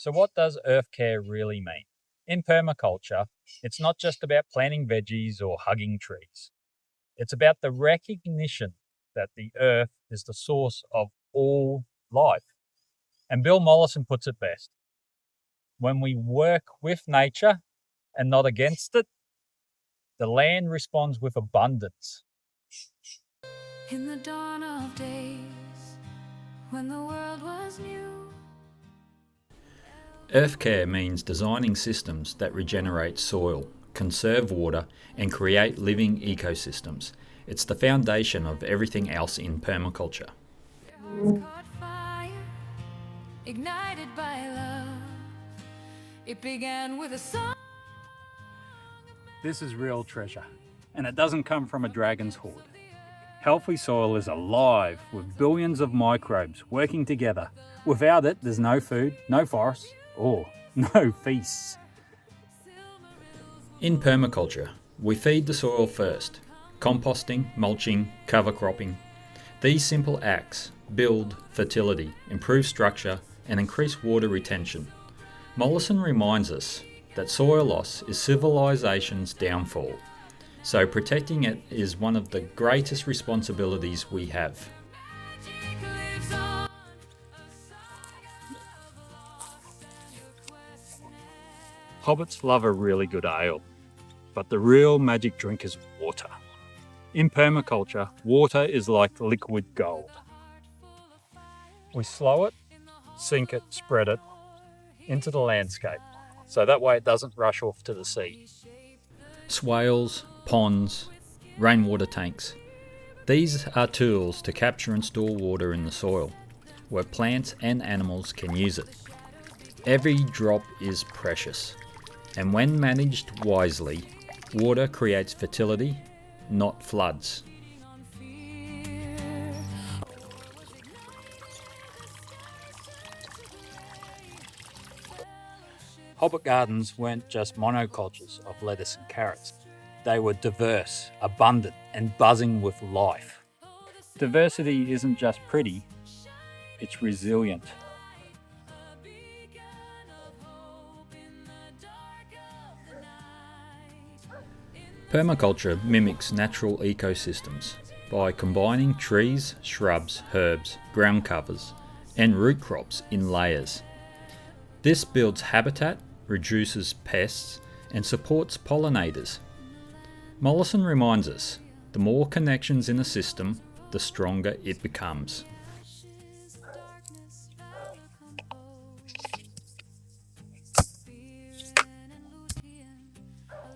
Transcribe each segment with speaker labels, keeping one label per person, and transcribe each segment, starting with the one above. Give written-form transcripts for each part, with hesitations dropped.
Speaker 1: So what does earth care really mean? In permaculture, it's not just about planting veggies or hugging trees. It's about the recognition that the earth is the source of all life. And Bill Mollison puts it best. When we work with nature and not against it, the land responds with abundance.
Speaker 2: In the dawn of days, when the world was new.
Speaker 3: Earth care means designing systems that regenerate soil, conserve water, and create living ecosystems. It's the foundation of everything else in permaculture.
Speaker 2: Caught fire, ignited by love. It began with a song.
Speaker 1: This is real treasure, and it doesn't come from a dragon's hoard. Healthy soil is alive with billions of microbes working together. Without it, there's no food, no forests, or no feasts.
Speaker 3: In permaculture, we feed the soil first. Composting, mulching, cover cropping. These simple acts build fertility, improve structure, and increase water retention. Mollison reminds us that soil loss is civilization's downfall, so protecting it is one of the greatest responsibilities we have.
Speaker 1: Hobbits love a really good ale, but the real magic drink is water. In permaculture, water is like liquid gold. We slow it, sink it, spread it into the landscape, so that way it doesn't rush off to the sea.
Speaker 3: Swales, ponds, rainwater tanks. These are tools to capture and store water in the soil, where plants and animals can use it. Every drop is precious, and when managed wisely, water creates fertility, not floods.
Speaker 1: Hobbit gardens weren't just monocultures of lettuce and carrots. They were diverse, abundant, and buzzing with life. Diversity isn't just pretty, it's resilient.
Speaker 3: Permaculture mimics natural ecosystems by combining trees, shrubs, herbs, ground covers, and root crops in layers. This builds habitat, reduces pests, and supports pollinators. Mollison reminds us, the more connections in a system, the stronger it becomes.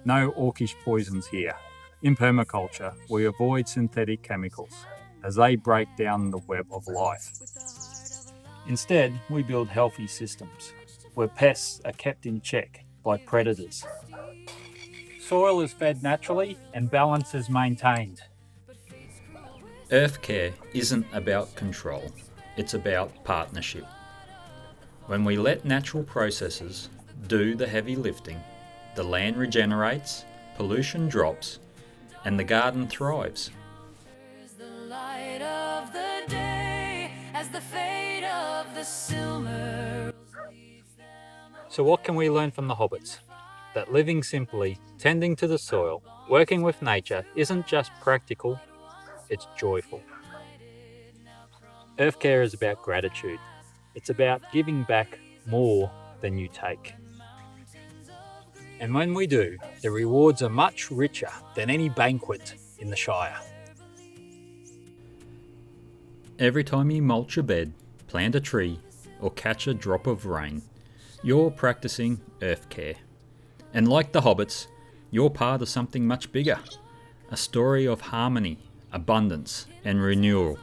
Speaker 1: No orcish poisons here. In permaculture, we avoid synthetic chemicals as they break down the web of life. Instead, we build healthy systems where pests are kept in check by predators. Soil is fed naturally and balance is maintained.
Speaker 3: Earth care isn't about control, it's about partnership. When we let natural processes do the heavy lifting, the land regenerates, pollution drops, and the garden thrives.
Speaker 2: The light of the day as the fate of the silver.
Speaker 1: So what can we learn from the Hobbits? That living simply, tending to the soil, working with nature isn't just practical, it's joyful. Earth care is about gratitude. It's about giving back more than you take. And when we do, the rewards are much richer than any banquet in the Shire.
Speaker 3: Every time you mulch a bed, plant a tree, or catch a drop of rain, you're practicing earth care. And like the Hobbits, you're part of something much bigger, a story of harmony, abundance, and renewal.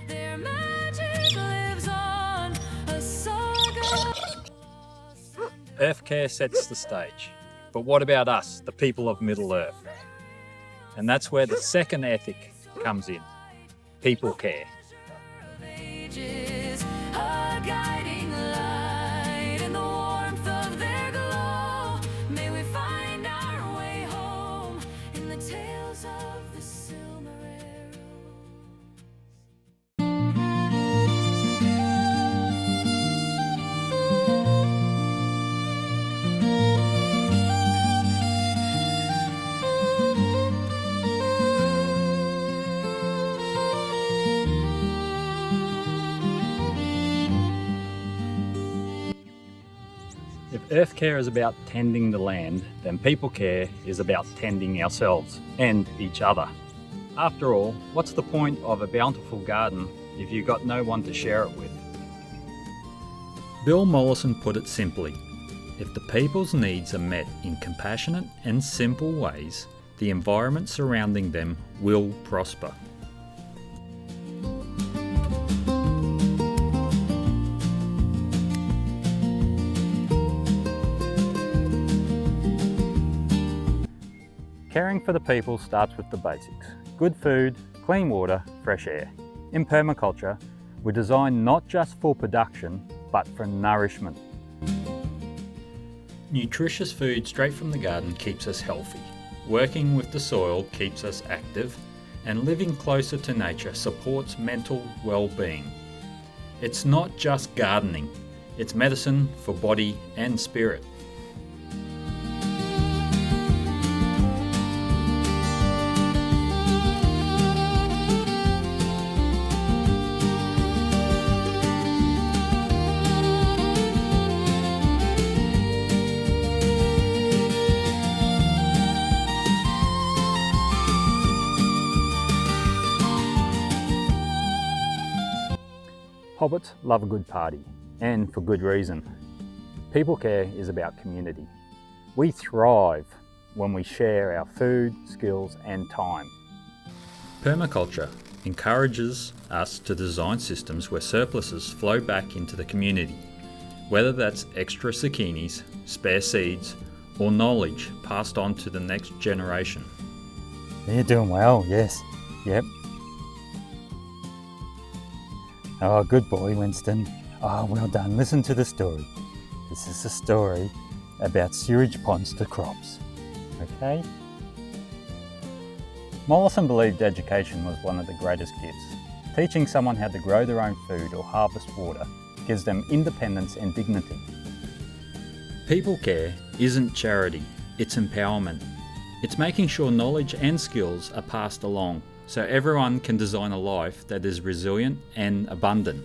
Speaker 2: Their magic lives on, a saga.
Speaker 1: Earth care sets the stage. But what about us, the people of Middle Earth? And that's where the second ethic comes in, people care.
Speaker 2: Ages, a guiding light in the warmth of their glow. May we find our way home in the tales of the silver arrows.
Speaker 1: Earth care is about tending the land, then people care is about tending ourselves and each other. After all, what's the point of a bountiful garden if you've got no one to share it with?
Speaker 3: Bill Mollison put it simply, if the people's needs are met in compassionate and simple ways, the environment surrounding them will prosper.
Speaker 1: Caring for the people starts with the basics. Good food, clean water, fresh air. In permaculture, we design not just for production, but for nourishment.
Speaker 3: Nutritious food straight from the garden keeps us healthy. Working with the soil keeps us active, and living closer to nature supports mental well-being. It's not just gardening, it's medicine for body and spirit.
Speaker 1: Hobbits love a good party, and for good reason. People care is about community. We thrive when we share our food, skills and time.
Speaker 3: Permaculture encourages us to design systems where surpluses flow back into the community, whether that's extra zucchinis, spare seeds, or knowledge passed on to the next generation.
Speaker 4: You're doing well, yes. Yep. Oh, good boy, Winston. Oh, well done. Listen to the story. This is a story about sewage ponds to crops. Okay?
Speaker 1: Mollison believed education was one of the greatest gifts. Teaching someone how to grow their own food or harvest water gives them independence and dignity.
Speaker 3: People care isn't charity, it's empowerment. It's making sure knowledge and skills are passed along so everyone can design a life that is resilient and abundant.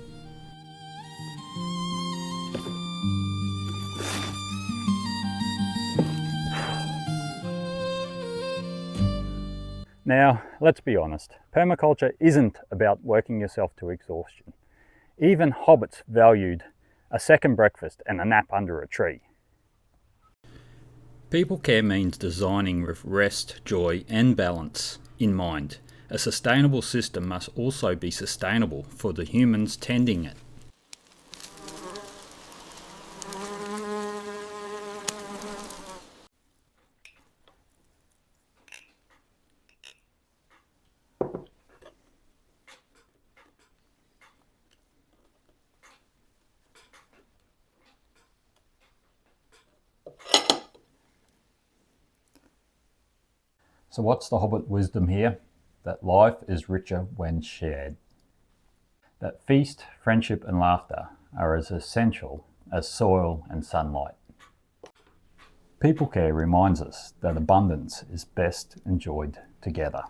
Speaker 1: Now, let's be honest, permaculture isn't about working yourself to exhaustion. Even hobbits valued a second breakfast and a nap under a tree.
Speaker 3: People care means designing with rest, joy and balance in mind. A sustainable system must also be sustainable for the humans tending it.
Speaker 1: So what's the Hobbit wisdom here? That life is richer when shared. That feast, friendship and laughter are as essential as soil and sunlight. People care reminds us that abundance is best enjoyed together.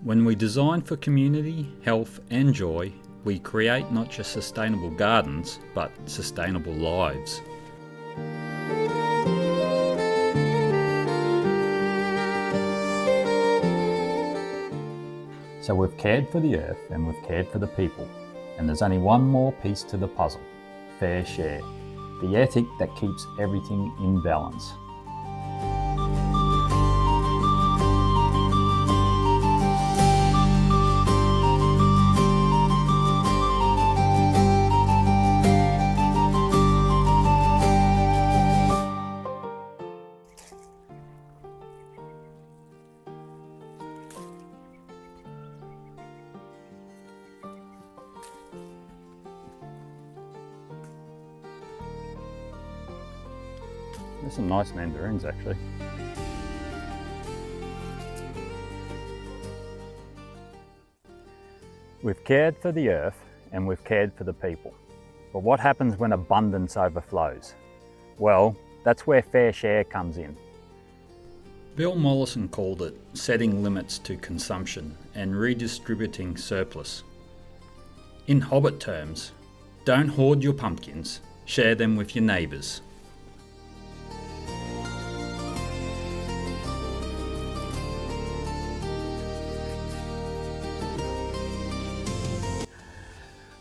Speaker 3: When we design for community, health and joy, we create not just sustainable gardens, but sustainable lives.
Speaker 1: So we've cared for the earth and we've cared for the people. And there's only one more piece to the puzzle: fair share. The ethic that keeps everything in balance. There's some nice mandarins actually. We've cared for the earth and we've cared for the people. But what happens when abundance overflows? Well, that's where fair share comes in.
Speaker 3: Bill Mollison called it setting limits to consumption and redistributing surplus. In Hobbit terms, don't hoard your pumpkins, Share them with your neighbours.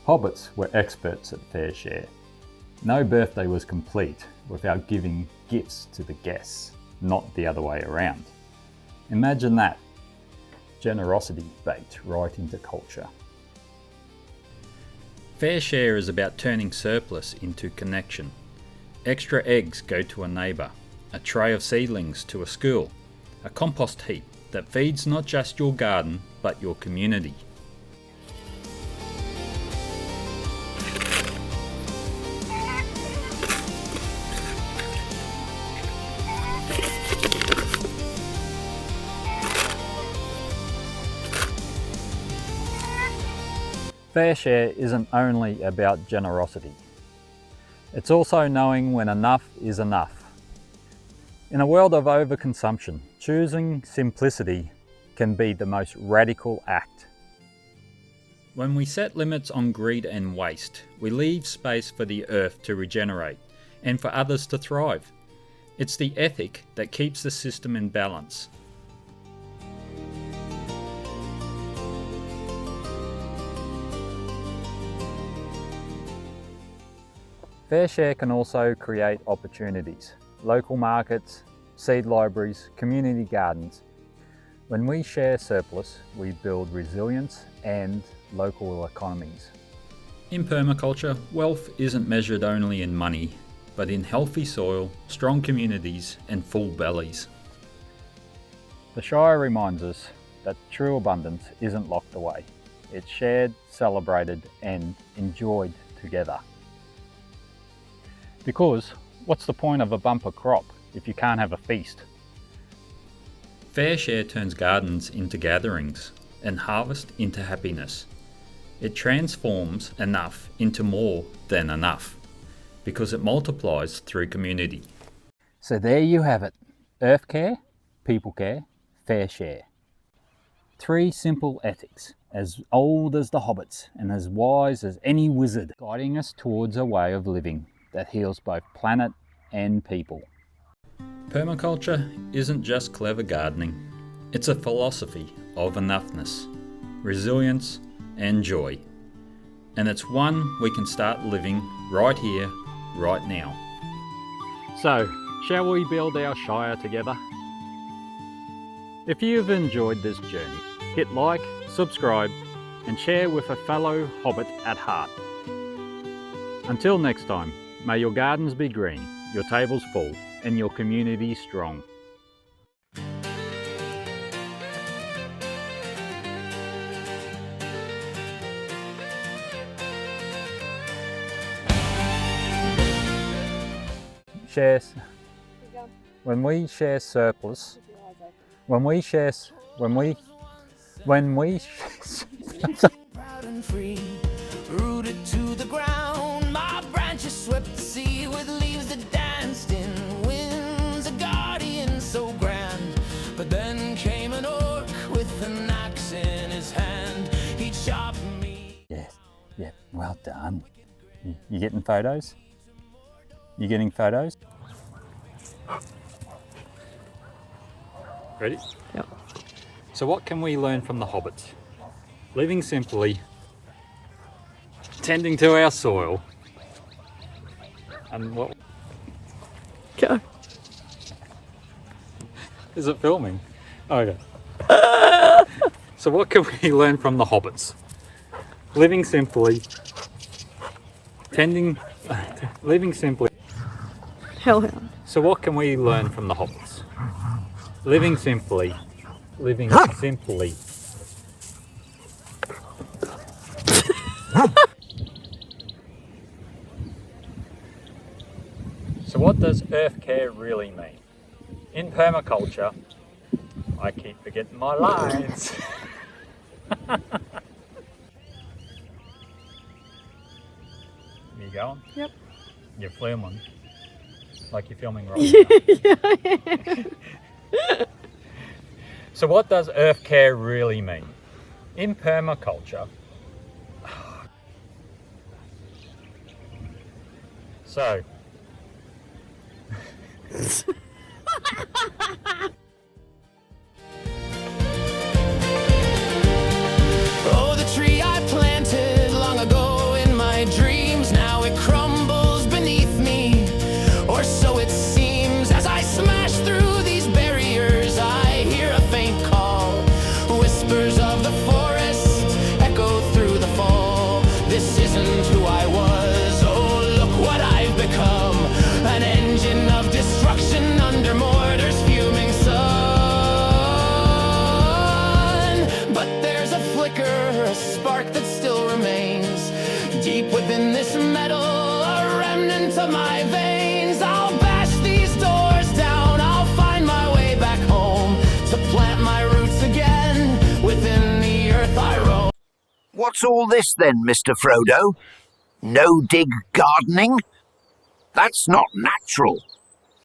Speaker 4: Hobbits were experts at fair share. No birthday was complete without giving gifts to the guests, not the other way around. Imagine that. Generosity baked right into culture.
Speaker 3: Fair share is about turning surplus into connection. Extra eggs go to a neighbour, a tray of seedlings to a school, a compost heap that feeds not just your garden but your community.
Speaker 4: Fair share isn't only about generosity. It's also knowing when enough is enough. In a world of overconsumption, choosing simplicity can be the most radical act.
Speaker 3: When we set limits on greed and waste, we leave space for the earth to regenerate and for others to thrive. It's the ethic that keeps the system in balance.
Speaker 4: Fair share can also create opportunities. Local markets, seed libraries, community gardens. When we share surplus, we build resilience and local economies.
Speaker 3: In permaculture, wealth isn't measured only in money, but in healthy soil, strong communities and full bellies.
Speaker 4: The Shire reminds us that true abundance isn't locked away. It's shared, celebrated and enjoyed together. Because what's the point of a bumper crop if you can't have a feast?
Speaker 3: Fair share turns gardens into gatherings and harvest into happiness. It transforms enough into more than enough because it multiplies through community.
Speaker 4: So there you have it. Earth care, people care, fair share. 3 simple ethics, as old as the Hobbits and as wise as any wizard, guiding us towards a way of living that heals both planet and people.
Speaker 3: Permaculture isn't just clever gardening, it's a philosophy of enoughness, resilience and joy. And it's one we can start living right here, right now.
Speaker 4: So, shall we build our Shire together? If you've enjoyed this journey, hit like, subscribe and share with a fellow Hobbit at heart. Until next time, may your gardens be green, your tables full, and your community strong. When we share surplus, when we
Speaker 2: Proud and free, rooted to the ground. My branches swept the sea with leaves that danced in winds. A guardian so grand. But then came an orc with an axe in his hand. He chopped me.
Speaker 4: Yes, yeah, well done. You getting photos? You getting photos?
Speaker 3: Ready?
Speaker 5: Yep.
Speaker 3: So what can we learn from the Hobbits? Living simply, tending to our soil, and what
Speaker 5: Go.
Speaker 3: is it filming? Okay. So what can we learn from the Hobbits? Living simply, living simply.
Speaker 5: Hellhound.
Speaker 3: So what can we learn from the Hobbits? Living simply, living simply.
Speaker 1: So what does earth care really mean? In permaculture, I keep forgetting my lines. You going?
Speaker 5: Yep.
Speaker 1: You're filming. Like you're filming right now. So what does earth care really mean? In permaculture, So,
Speaker 2: Oh, the tree I planted long ago in my dreams, now it crumbles beneath me, or so it seems. As I smash through these barriers, I hear a faint call. Whispers of the forest echo through the fall. This isn't who I was, oh, look what I've become. An engine of destruction under mortar's fuming sun. But there's a flicker, a spark that still remains deep within this metal, a remnant of my veins. I'll bash these doors down, I'll find my way back home to plant my roots again within the earth I roam.
Speaker 6: What's all this then, Mr. Frodo? No dig gardening? That's not natural.